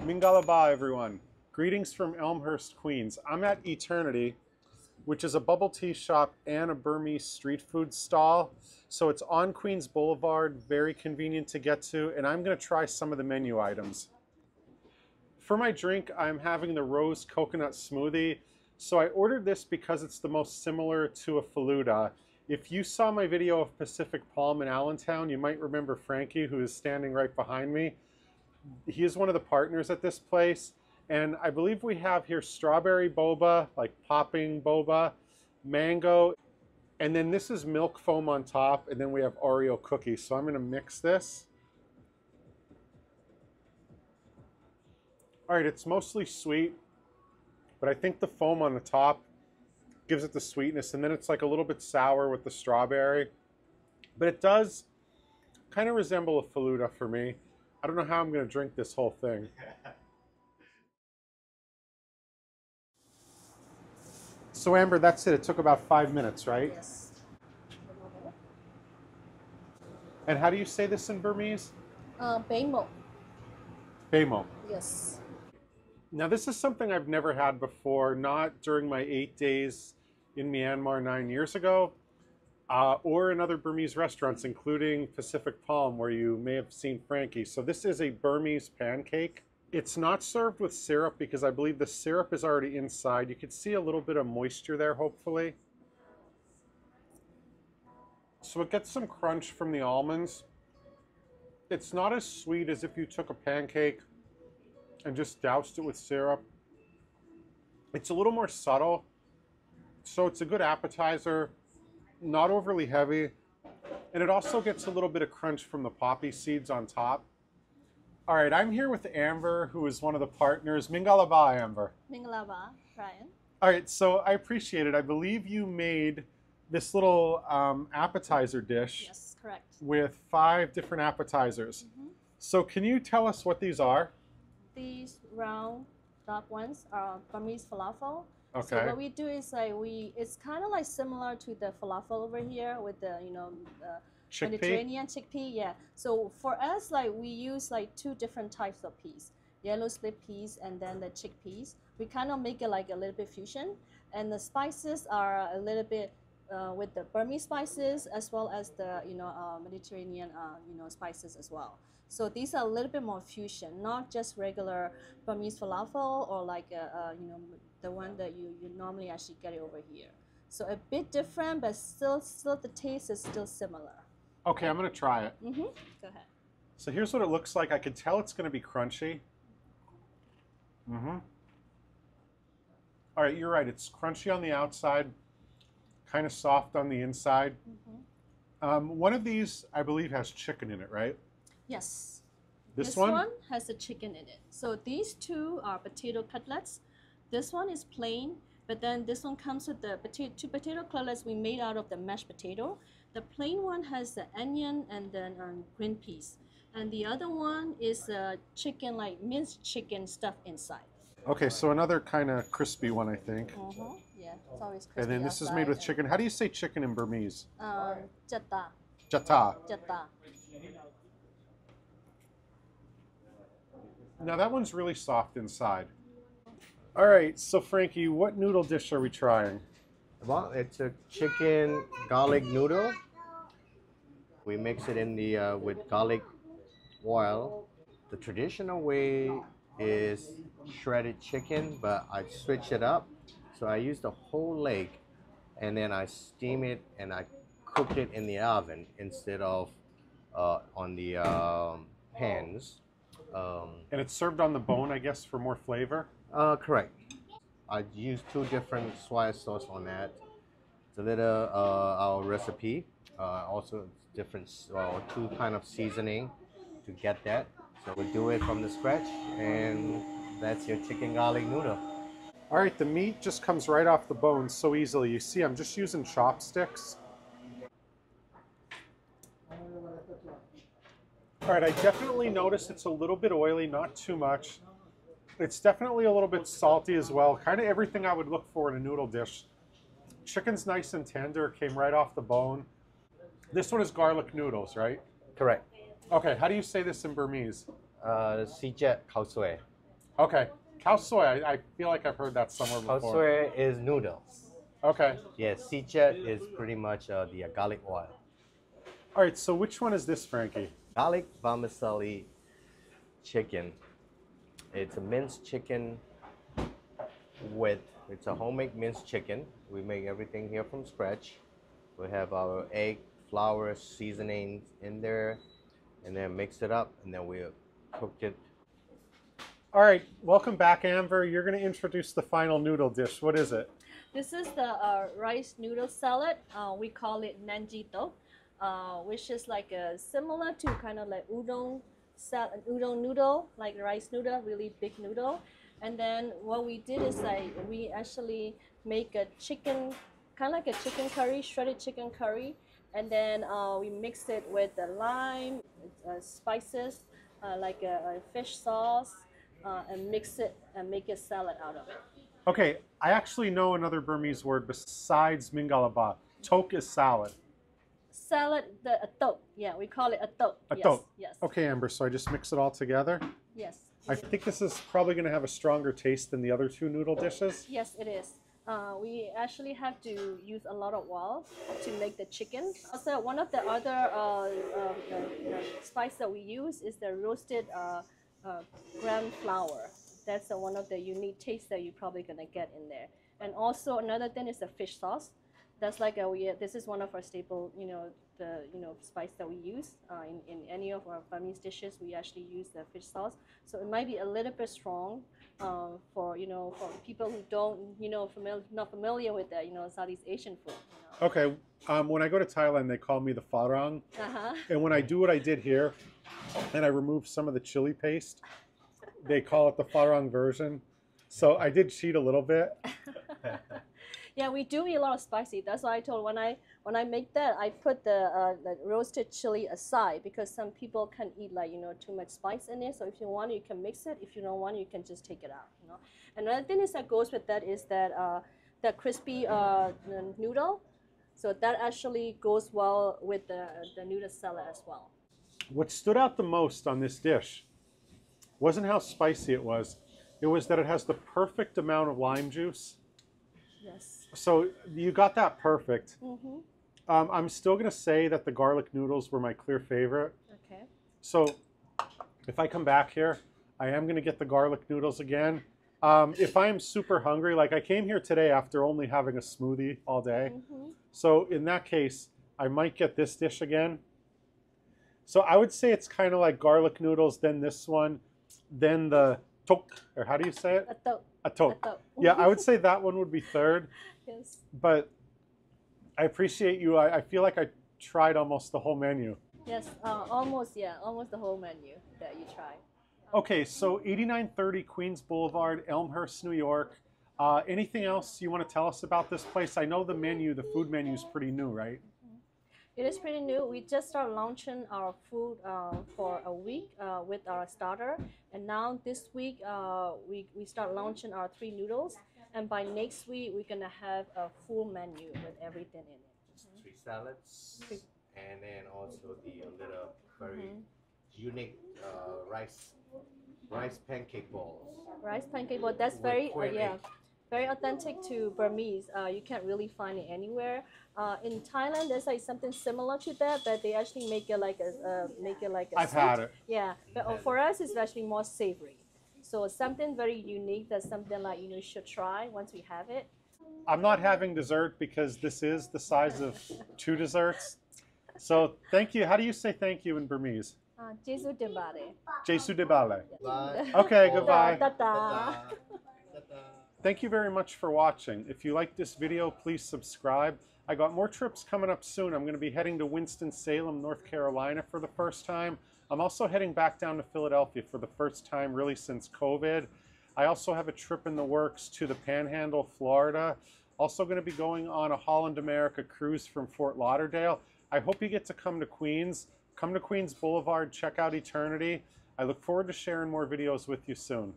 Mingalaba, everyone. Greetings from Elmhurst, Queens. I'm at Eaterniti, which is a bubble tea shop and a Burmese street food stall. So it's on Queens Boulevard, very convenient to get to, and I'm going to try some of the menu items. For my drink, I'm having the rose coconut smoothie. So I ordered this because it's the most similar to a Faluda. If you saw my video of Pacific Palm in Allentown, you might remember Frankie, who is standing right behind me. He is one of the partners at this place, and I believe we have here strawberry boba, like popping boba, mango, and then this is milk foam on top, and then we have Oreo cookies. So I'm going to mix this. All right, it's mostly sweet, but I think the foam on the top gives it the sweetness, and then it's like a little bit sour with the strawberry, but it does kind of resemble a Faluda for me. I don't know how I'm going to drink this whole thing. So Amber, that's it. It took about 5 minutes, right? Yes. And how do you say this in Burmese? Bemo. Bemo. Yes. Now this is something I've never had before, not during my 8 days in Myanmar 9 years ago, or in other Burmese restaurants, including Pacific Palm, where you may have seen Frankie. So this is a Burmese pancake. It's not served with syrup because I believe the syrup is already inside. You can see a little bit of moisture there, hopefully. So it gets some crunch from the almonds. It's not as sweet as if you took a pancake and just doused it with syrup. It's a little more subtle, so it's a good appetizer, not overly heavy, and it also gets a little bit of crunch from the poppy seeds on top. All right, I'm here with Amber, who is one of the partners. Mingalaba, Amber. Mingalaba, Ryan. All right, so I appreciate it. I believe you made this little appetizer dish. Yes, correct. With 5 different appetizers. So can you tell us what these are? These round dark ones are Burmese falafel. Okay. So what we do is it's kind of like similar to the falafel over here with the Chickpea? Mediterranean chickpea. Yeah. So for us, we use 2 different types of peas, yellow split peas and then the chickpeas. We kind of make it like a little bit fusion, and the spices are a little bit with the Burmese spices as well as the Mediterranean spices as well. So these are a little bit more fusion, not just regular Burmese falafel or the one that you normally actually get it over here. So a bit different, but still the taste is still similar. Okay, I'm gonna try it. Go ahead. So here's what it looks like. I can tell it's gonna be crunchy. All right, you're right. It's crunchy on the outside, kind of soft on the inside. One of these, I believe, has chicken in it, right? Yes. This one has a chicken in it. So these 2 are potato cutlets. This one is plain, but then this one comes with the 2 potato cutlets we made out of the mashed potato. The plain one has the onion and then green peas. And the other one is chicken, like minced chicken stuff inside. Okay, so another kind of crispy one, I think. Yeah, it's always crispy. And then this is made with chicken. How do you say chicken in Burmese? Jata. Jata. Jata. Now that one's really soft inside. All right, so Frankie, what noodle dish are we trying? Well, it's a chicken garlic noodle. We mix it in the with garlic oil. The traditional way is shredded chicken, but I switch it up. So I use the whole leg, and then I steam it and I cook it in the oven instead of on the pans. And it's served on the bone, I guess, for more flavor? Correct. I use 2 different soy sauce on that. It's a little our recipe. Also different 2 kind of seasoning to get that. So we do it from the scratch, and that's your chicken garlic noodle. All right, the meat just comes right off the bone so easily. You see, I'm just using chopsticks. All right, I definitely noticed it's a little bit oily, not too much. It's definitely a little bit salty as well. Kind of everything I would look for in a noodle dish. Chicken's nice and tender, came right off the bone. This one is garlic noodles, right? Correct. Okay, how do you say this in Burmese? Sijet khao suey. Okay. Khao soi, I feel like I've heard that somewhere before. Khao soi is noodles. Okay. Yes, sichet is pretty much the garlic oil. All right, so which one is this, Frankie? Garlic vermicelli chicken. It's a minced chicken it's a homemade minced chicken. We make everything here from scratch. We have our egg, flour, seasonings in there, and then mix it up, and then we cook it. All right, welcome back, Amber. You're going to introduce the final noodle dish. What is it? This is the rice noodle salad. We call it nanjito, which is like similar to kind of like udon noodle, like rice noodle, really big noodle. And then what we did is like we actually make a chicken, kind of like a chicken curry, shredded chicken curry, and then we mix it with the lime, spices, like a fish sauce, and mix it and make a salad out of it. Okay, I actually know another Burmese word besides mingalaba. Tok is salad. Salad, the atok. Yeah, we call it atok. Atok. Yes. Okay, Amber, so I just mix it all together? Yes. I think this is probably going to have a stronger taste than the other two noodle dishes. Yes, it is. We actually have to use a lot of oil to make the chicken. Also, one of the other spice that we use is the roasted gram flour. That's one of the unique tastes that you're probably gonna get in there. And also another thing is the fish sauce. That's like this is one of our staple, spice that we use in any of our Burmese dishes. We actually use the fish sauce, so it might be a little bit strong for people who don't not familiar with the Southeast Asian food. Okay, when I go to Thailand, they call me the farang, and when I do what I did here, and I remove some of the chili paste, they call it the farang version. So I did cheat a little bit. Yeah, we do eat a lot of spicy. That's why I told when I make that, I put the roasted chili aside because some people can eat too much spice in it. So if you want, you can mix it. If you don't want, you can just take it out. Another thing that goes with that is that the crispy noodle. So that actually goes well with the noodle salad as well. What stood out the most on this dish wasn't how spicy it was. It was that it has the perfect amount of lime juice. Yes. So you got that perfect. Mm-hmm. I'm still going to say that the garlic noodles were my clear favorite. Okay. So if I come back here, I am going to get the garlic noodles again. If I'm super hungry, like I came here today after only having a smoothie all day. Mm-hmm. So in that case, I might get this dish again. So I would say it's kind of like garlic noodles, then this one, then the tok, or how do you say it? Atok. Atok. Atok. Yeah, I would say that one would be third. Yes. But I appreciate you. I feel like I tried almost the whole menu. Yes, almost the whole menu that you tried. Okay, so 8930 Queens Boulevard, Elmhurst, New York. Anything else you want to tell us about this place? I know the menu, the food menu is pretty new, right? It is pretty new. We just started launching our food for a week with our starter, and now this week we start launching our 3 noodles, and by next week we're gonna have a full menu with everything in it. 3 salads, and then also the little very unique rice pancake balls. Rice pancake ball. That's very very authentic to Burmese. You can't really find it anywhere. In Thailand, there's like something similar to that, but they actually make it like a I've sweet. had it. Yeah, but for us, it's actually more savory. So something very unique. That's something like you should try once we have it. I'm not having dessert because this is the size of 2 desserts. So thank you. How do you say thank you in Burmese? Jesu Dembare. Jesu Debale. Bye. Okay, goodbye. Ta-ta. Thank you very much for watching. If you like this video, please subscribe. I got more trips coming up soon. I'm going to be heading to Winston-Salem, North Carolina for the first time. I'm also heading back down to Philadelphia for the first time really since COVID. I also have a trip in the works to the Panhandle, Florida. Also going to be going on a Holland America cruise from Fort Lauderdale. I hope you get to come to Queens. Come to Queens Boulevard, check out Eaterniti. I look forward to sharing more videos with you soon.